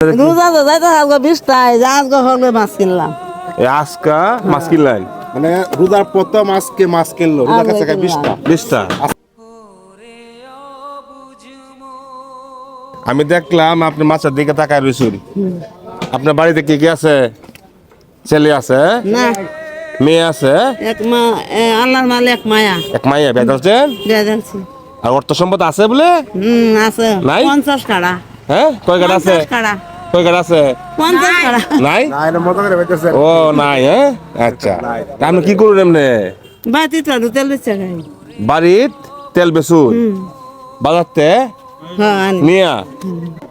রোজা তো যাইতে আজকে 20টায় আজকে হলে মাছ কিনলাম। আজকা মাছ কিনলেন মানে রোজার প্রথম আজকে মাছ কিনলো রোজার কাছে 20টা। আমি দেখলাম আপনি মাছের দিকে তাকায় রয়েছেন। আপনার বাড়িতে কি কি আছে? ছেলে আছে, না মেয়ে আছে, এক মা আল্লাহর মালে এক মায়া এক মাইয়া বেদ আছেন, দেখছি। আর অর্থ সম্পদ আছে বলে আছে নাই? 50 কাড়া। হ্যাঁ, কয় গাড়ি আছে? 50 কাড়া। কয় গাড়ি আছে? 50 কাড়া। নাই? না এটা মতো করে বেঁচেছে ও নাই, হ্যাঁ আচ্ছা। তা আপনি কি করুন এমনি? বাতি তো তেল দিচ্ছে খাই। বাড়িত তেল বেচুন, বাজারতে হ্যাঁ আনি। নিয়া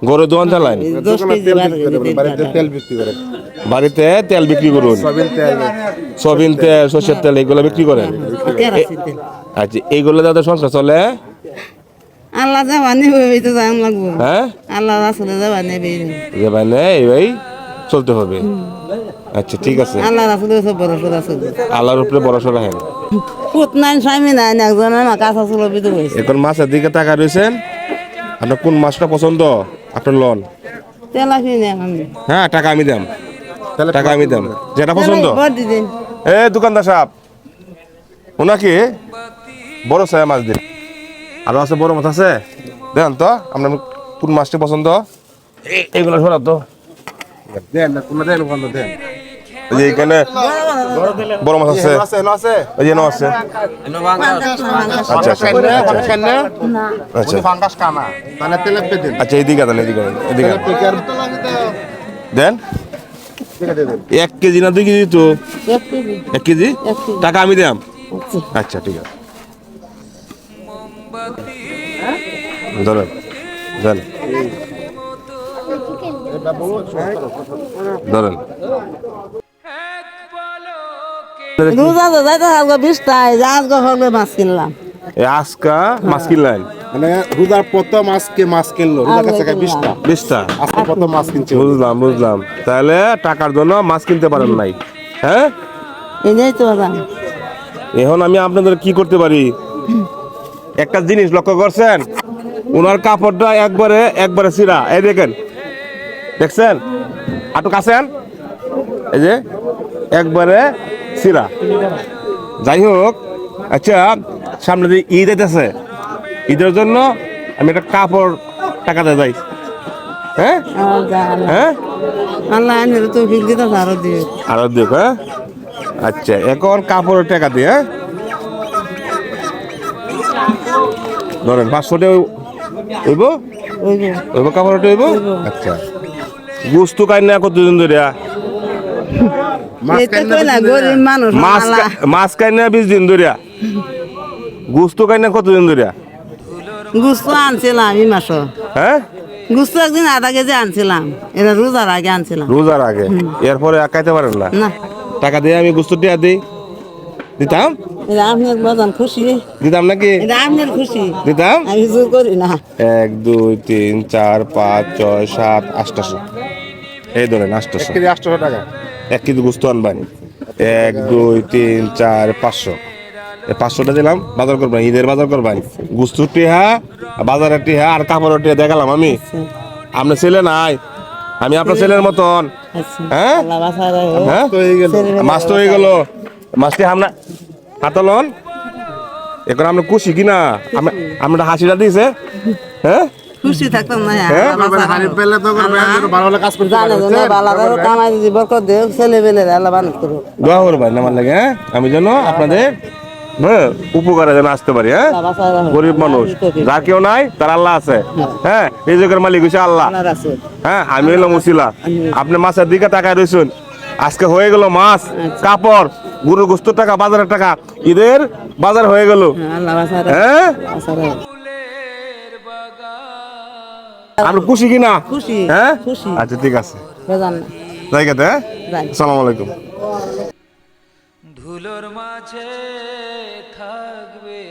গরু দোয়ান চালান, 10 কেজি বাড়িতে তেল বিক্রি করে বাড়িতে তেল বিক্রি করুন, সয়াবিন তেল সয়াবিন তেল, সর্ষের তেল এগুলো বিক্রি করেন। কেরাসিন তেল। আচ্ছা, এইগুলো যাদের সংসার চলে, আল্লাহ যাবা নেবে এই তো জান লাগবো। হ্যাঁ আল্লাহ রাসূলে যাবা নেবে। যে মানে এইভাবেই চলতে হবে। আচ্ছা ঠিক আছে, আল্লাহ রাসূলে সব ভরসা রাসূল। আল্লাহর উপরে ভরসা রাখেন। পুত নাই স্বামী নাই একজন আমার কাছে ছিল বিদু হইছে। এখন মাছের দিকে তাকা রয়েছেন, আপনার কোন মাছটা পছন্দ আপনার লন? তেল আসি না আমি। হ্যাঁ টাকা আমি দাম, টাকা আমি দাম, যেটা পছন্দ। বড় দিন। এ দোকানদার সাহেব, ওনাকে বড় সায়া মাছ দিন। আরো আছে বড় মাছ আছে, দেন তো আপনার কোন মাছটি পছন্দ। এগুলো সরা তো দেন না কোন দেন বন্ধ দেন এই যে এখানে বড় মাছ আছে, আছে না আছে এই যে নাও আছে। আচ্ছা আচ্ছা আচ্ছা ফাঙ্গাস কানা মানে তেল পেতে দেন আচ্ছা, এইদিকে দেন, এইদিকে দেন, এদিকে দেন। দেন 1 কেজি না 2 কেজি তো? 1 কেজি। 1 কেজি এক কেজি। টাকা আমি দাম। আচ্ছা ঠিক আছে, ধরেন দেন, ধরেন। রোজা তো যাইতে আজকে 20টায় আজকে হলে মাছ কিনলাম। এই আজকা মাছ কিনলেন মানে রোজার প্রথম আজকে মাছ কিনলো রোজার কাছে 20টা 20টা? আজকে প্রথম মাছ কিনছে বুঝলাম বুঝলাম, তাহলে টাকার জন্য মাছ কিনতে পারেন নাই, হ্যাঁ? এই তো জান। এখন আমি আপনাদের কি করতে পারি? একটা জিনিস লক্ষ্য করছেন, ওনার কাপড়টা একবারে ছিঁড়া, এই দেখেন, দেখছেন? আটু কাছেন, এই যে একবারে ছিঁড়া। যাই হোক, আচ্ছা সামনে যে ঈদ আছে, ঈদের জন্য আমি একটা কাপড় টাকাতে যাই, হ্যাঁ হ্যাঁ, আল্লাহ আনের তো ফিল দিতে আরো দিও। আরো দেখ, হ্যাঁ আচ্ছা। এখন কাপড়ের টাকা দিয়ে, হ্যাঁ ধরেন 500 টাকা হইব, ওই যে হইব কাপড়টা হইব। আচ্ছা, গুস্তু কাইনা কতদিন ধরে? এটা কইলা গরিব মানুষ আল্লাহ মাছ কাইনা 20 দিন ধরে, গুস্তু কাইনা কতদিন ধরে? গুস্ত আনছিলাম এই মাস। হ্যাঁ গুস্ত একদিন আধা কেজি আনছিলাম, এটা রোজার আগে আনছিলাম। রোজার আগে, এরপরে খাইতে পারেন না? না টাকা দিয়ে আমি গুস্তু টিয়া দিই, দিতাম এটা আপনার বাজান খুশি, দিতাম নাকি? এটা আপনার খুশি, দিতাম। আমি জোর করি না। 1 2 3 4 5 6 7 800, এই ধরেন 800। কেজি 800 টাকা 1 কেজি গুস্ত আনবেন, 1 2 3 4 500, এই 500টা দিলাম, বাজার করবেন, ঈদের বাজার করবেন। গুস্তুর টিহা, বাজারের টিহা আর কাপড়ের টিহা দেখালাম আমি। আপনার ছেলে নাই, আমি আপনার ছেলের মতন, আচ্ছা হ্যাঁ আল্লাহ বাঁচায় রাখো। হ্যাঁ, তো হয়ে গেল মাছ তো হয়ে গেল, মাছটি আমরা হাতালন। এখন আমরা খুশি কিনা? আমরা হাসিটা দিয়েছে, হ্যাঁ খুশি থাকতাম না হ্যাঁ? আল্লাহ বাঁচায় হারিফ রাখো। পেলে তো করবে ভালো ভালো কাজ করতে জানে পারবে জানে বালাদার কামাই যদি বরকত দেও ছেলে বেলে আল্লাহ বানাত করো। দোয়া করবেন আমার লাগে, হ্যাঁ আমি যেন আপনাদের হ্যাঁ উপকারে যেন আসতে পারি, হ্যাঁ? আল্লাহ বাঁচায় রাখো। গরিব মানুষ, যার কেউ নাই তার আল্লাহ আছে, হ্যাঁ রিজিকের মালিক হচ্ছে আল্লাহ, আল্লাহ রাসূল। হ্যাঁ আমি হলাম উসিলা। আপনি মাছের দিকে তাকায় রয়েছেন, আজকে হয়ে গেল মাছ, কাপড়, গরুর গোস্তের টাকা, বাজারের টাকা, ঈদের বাজার হয়ে গেল, আল্লাহ বাঁচায় রাখো। হ্যাঁ? বাঁচায় রাখো। আপনি খুশি কিনা? খুশি হ্যাঁ খুশি আচ্ছা ঠিক আছে, বেজান না জায়গাতে, হ্যাঁ যাই। আসসালামু আলাইকুম। ধুলোর মাঝে থাকবে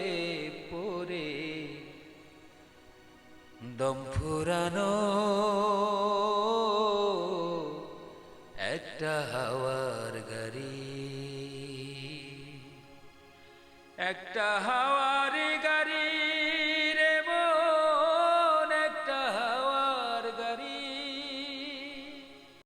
পরে দম ফুরানো একটা হাওয়ার গাড়ি, একটা হাওয়ার